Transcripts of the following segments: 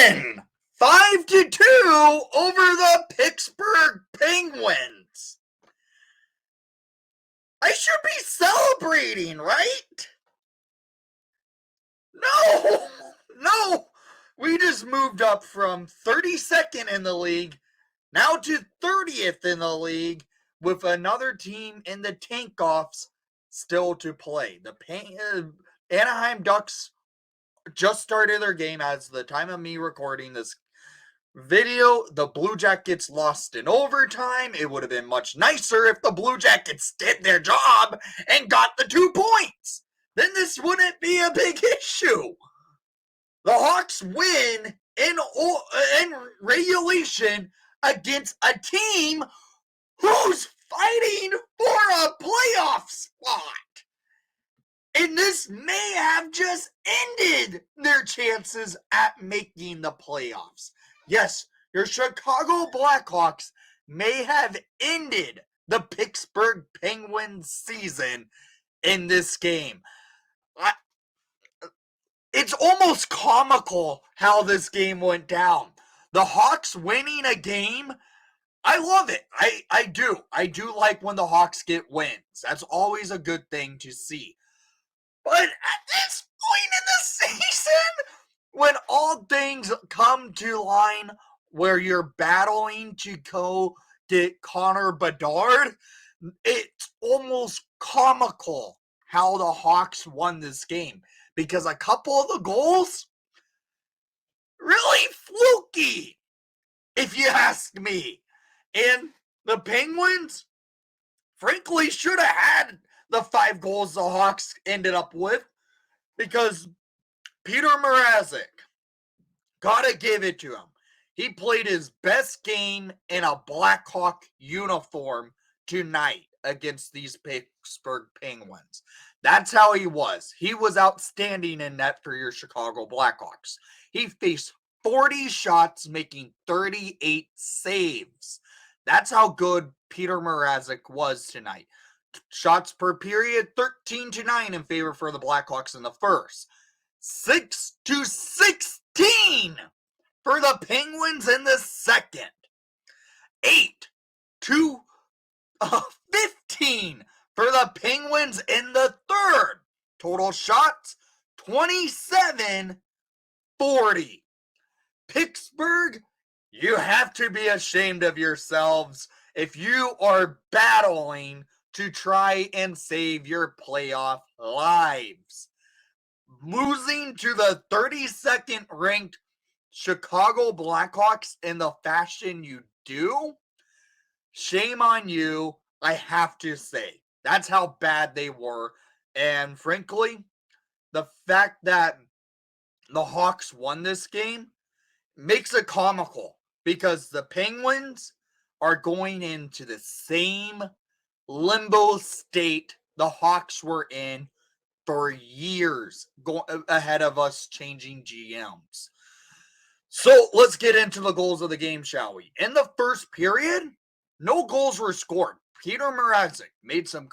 win 5-2 over the Pittsburgh Penguins. I should be celebrating, right? No, we just moved up from 32nd in the league now to 30th in the league with another team in the tank-offs still to play. The Anaheim Ducks just started their game as the time of me recording this video. The Blue Jackets lost in overtime. It would have been much nicer if the Blue Jackets did their job and got the 2 points. Then this wouldn't be a big issue. The Hawks win in regulation against a team who's fighting for a playoff spot. And this may have just ended their chances at making the playoffs. Yes, your Chicago Blackhawks may have ended the Pittsburgh Penguins season in this game. It's almost comical how this game went down. The Hawks winning a game, I love it. I do. I do like when the Hawks get wins. That's always a good thing to see. But at this point in the season, when all things come to line where you're battling to go get Connor Bedard, it's almost comical how the Hawks won this game. Because a couple of the goals, really fluky, if you ask me. And the Penguins, frankly, should have had the 5 goals the Hawks ended up with. Because Peter Mrazek, gotta give it to him. He played his best game in a Blackhawk uniform tonight against these Pittsburgh Penguins. That's how he was. He was outstanding in net for your Chicago Blackhawks. He faced 40 shots, making 38 saves. That's how good Peter Mrazek was tonight. Shots per period, 13-9 in favor for the Blackhawks in the first. 6-16 for the Penguins in the second. 8-15 for the Penguins in the third. Total shots, 27-40. Pittsburgh, you have to be ashamed of yourselves if you are battling to try and save your playoff lives. Losing to the 32nd ranked Chicago Blackhawks in the fashion you do, shame on you, I have to say. That's how bad they were. And frankly, the fact that the Hawks won this game makes it comical because the Penguins are going into the same limbo state the Hawks were in for years ahead of us changing GMs. So let's get into the goals of the game, shall we? In the first period, no goals were scored. Peter Mrazek made some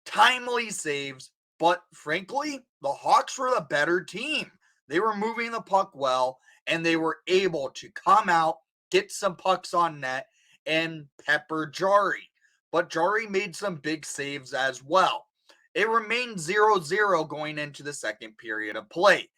timely saves, but frankly, the Hawks were the better team. They were moving the puck well, and they were able to come out, get some pucks on net, and pepper Jarry. But Jarry made some big saves as well. It remained 0-0 going into the second period of play.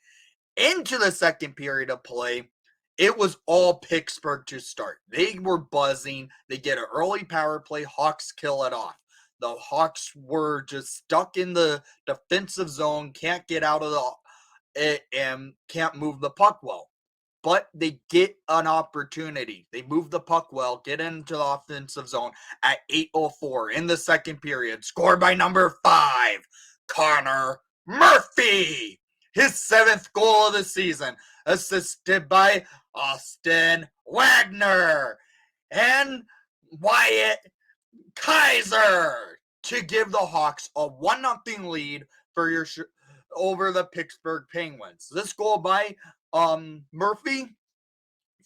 Into the second period of play, it was all Pittsburgh to start. They were buzzing. They get an early power play. Hawks kill it off. The Hawks were just stuck in the defensive zone, can't get out of it, and can't move the puck well. But they get an opportunity. They move the puck well, get into the offensive zone at 8:04 in the second period. Scored by number 5, Connor Murphy. His 7th goal of the season. Assisted by Austin Wagner and Wyatt Kaiser to give the Hawks a 1-0 lead for over the Pittsburgh Penguins. This goal by Murphy,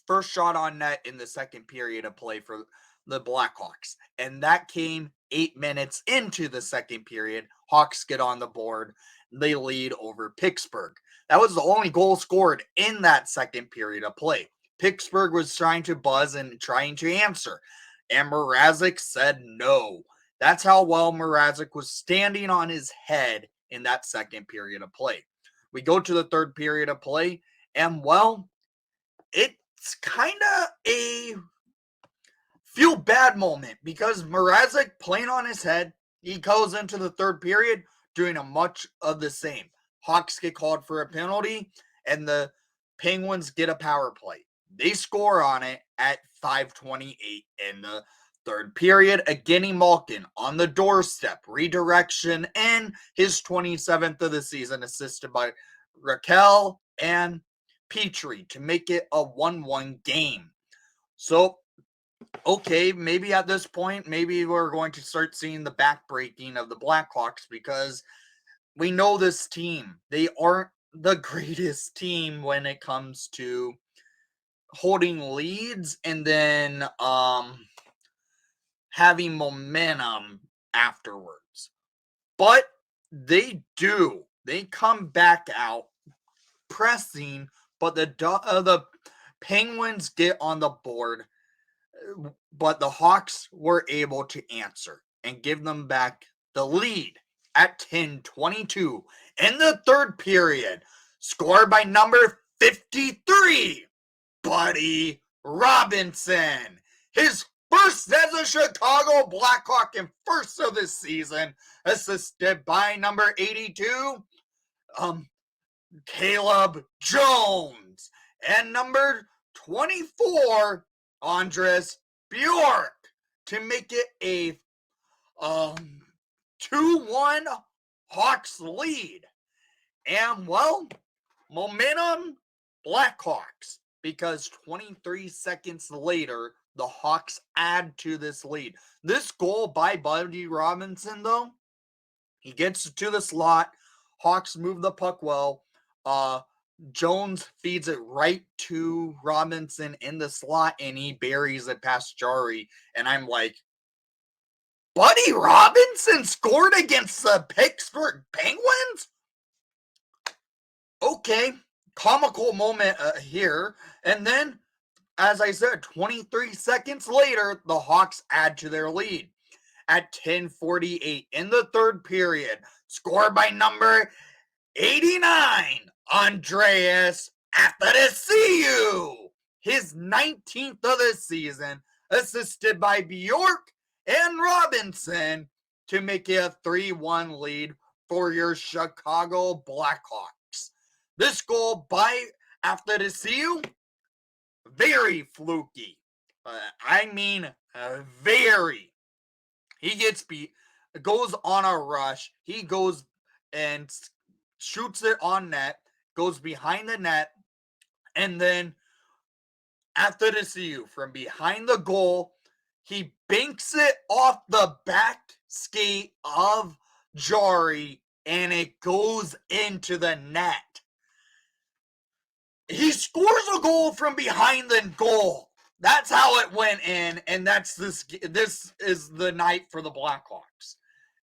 first shot on net in the second period of play for the Blackhawks. And that came 8 minutes into the second period. Hawks get on the board. they lead over Pittsburgh. That was the only goal scored in that second period of play. Pittsburgh was trying to buzz and trying to answer, and Mrazek said no. That's how well Mrazek was standing on his head in that second period of play. We go to the third period of play, and well, it's kind of a feel bad moment because Mrazek playing on his head, he goes into the third period doing a much of the same. Hawks get called for a penalty, and the Penguins get a power play. They score on it at 5:28 in the third period. Again, Malkin on the doorstep, redirection, and his 27th of the season, assisted by Raquel and Petrie to make it a 1-1 game. So, okay, maybe at this point, maybe we're going to start seeing the backbreaking of the Blackhawks because we know this team. They aren't the greatest team when it comes to holding leads and then having momentum afterwards. But they do. They come back out pressing, but the Penguins get on the board, but the Hawks were able to answer and give them back the lead at 10:22 in the third period, scored by number 53, Buddy Robinson. His first as a Chicago Blackhawk and first of the season, assisted by number 82, Caleb Jones, and number 24, Andres Bjork, to make it a 2-1 Hawks lead. And well, momentum Blackhawks, because 23 seconds later, the Hawks add to this lead. This goal by Buddy Robinson, though, he gets to the slot. Hawks move the puck well. Jones feeds it right to Robinson in the slot, and he buries it past Jari. And I'm like, Buddy Robinson scored against the Pittsburgh Penguins? Okay, comical moment here. And then, as I said, 23 seconds later, the Hawks add to their lead at 10:48 in the third period, scored by number 89, Andreas Athanasiou, his 19th of the season, assisted by Bjork and Robinson to make it a 3-1 lead for your Chicago Blackhawks. This goal by Athanasiou, very fluky. Very. He gets beat, goes on a rush. He goes and shoots it on net, goes behind the net, and then Athanasiou from behind the goal, he banks it off the back skate of Jari, and it goes into the net. He scores a goal from behind the goal. That's how it went in, and this is the night for the Blackhawks.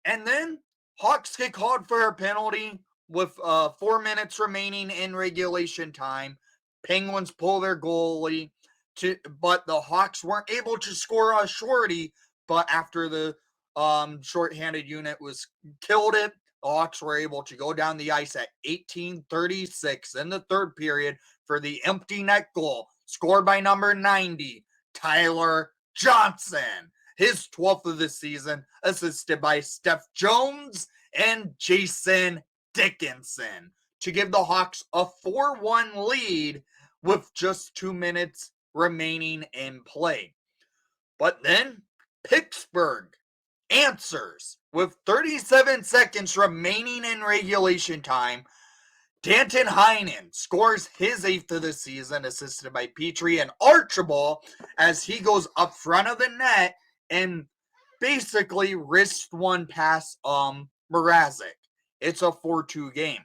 And then Hawks get called for a penalty with 4 minutes remaining in regulation time. Penguins pull their goalie, but the Hawks weren't able to score a shorty. But after the shorthanded unit was killed it, the Hawks were able to go down the ice at 18:36 in the third period for the empty net goal, scored by number 90, Tyler Johnson, his 12th of the season, assisted by Steph Jones and Jason Dickinson, to give the Hawks a 4-1 lead with just 2 minutes remaining in play. But then Pittsburgh answers with 37 seconds remaining in regulation time. Danton Heinen scores his 8th of the season, assisted by Petrie and Archibald, as he goes up front of the net and basically wrist one past Mrazek. It's a 4-2 game.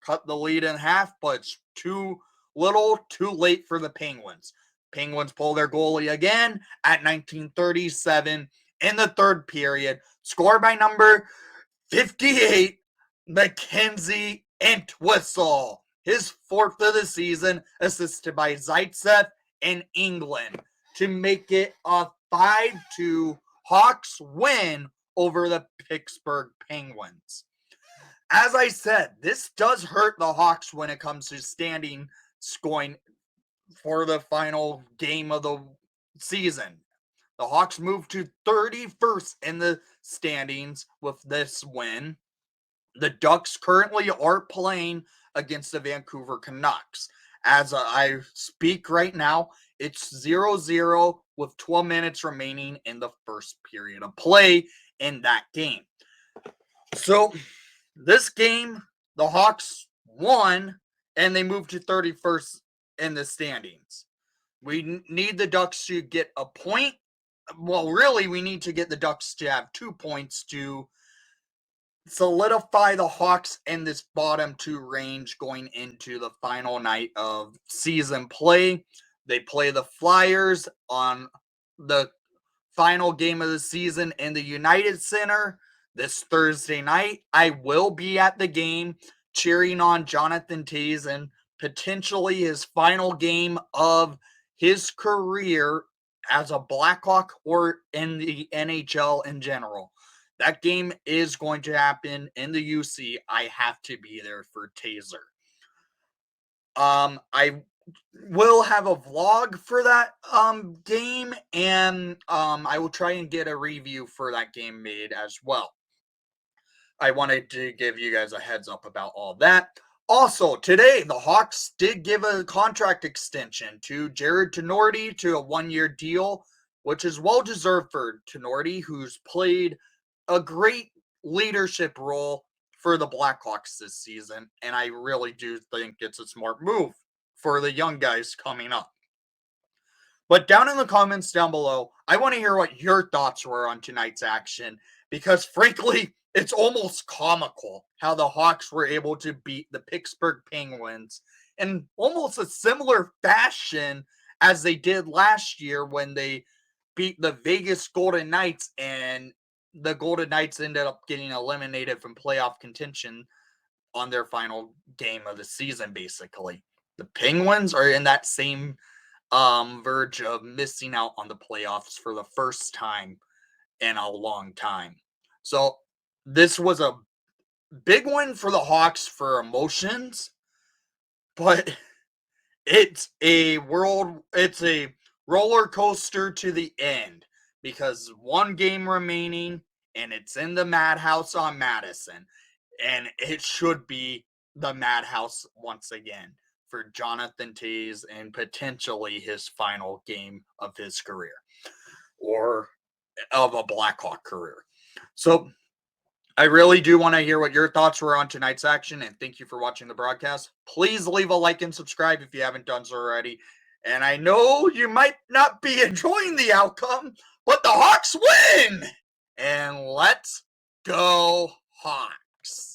Cut the lead in half, but it's too little, too late for the Penguins. Penguins pull their goalie again at 19:37 in the third period, scored by number 58, Mackenzie Entwistle, his fourth of the season, assisted by Zaitsev and England to make it a 5-2 Hawks win over the Pittsburgh Penguins. As I said, this does hurt the Hawks when it comes to standing scoring for the final game of the season. The Hawks moved to 31st in the standings with this win. The Ducks currently are playing against the Vancouver Canucks. As I speak right now, it's 0-0 with 12 minutes remaining in the first period of play in that game. So, this game, the Hawks won, and they moved to 31st in the standings. We need the Ducks to get a point. Well, really, we need to get the Ducks to have 2 points to solidify the Hawks in this bottom two range going into the final night of season play. They play the Flyers on the final game of the season in the United Center this Thursday night. I will be at the game cheering on Jonathan Toews and potentially his final game of his career as a Blackhawk or in the NHL in general. That game is going to happen in the UC. I have to be there for Taser. I will have a vlog for that game, and I will try and get a review for that game made as well. I wanted to give you guys a heads up about all that. Also, today, the Hawks did give a contract extension to Jared Tenorti to a 1-year deal, which is well-deserved for Tenorti, who's played a great leadership role for the Blackhawks this season, and I really do think it's a smart move for the young guys coming up. But down in the comments down below, I want to hear what your thoughts were on tonight's action, because frankly, it's almost comical how the Hawks were able to beat the Pittsburgh Penguins in almost a similar fashion as they did last year when they beat the Vegas Golden Knights, and the Golden Knights ended up getting eliminated from playoff contention on their final game of the season, basically. The Penguins are in that same verge of missing out on the playoffs for the first time in a long time. So this was a big win for the Hawks for emotions, but it's a roller coaster to the end, because one game remaining and it's in the Madhouse on Madison, and it should be the Madhouse once again for Jonathan Toews and potentially his final game of his career or of a Blackhawk career. So I really do want to hear what your thoughts were on tonight's action, and thank you for watching the broadcast. Please leave a like and subscribe if you haven't done so already. And I know you might not be enjoying the outcome, but the Hawks win! And let's go Hawks!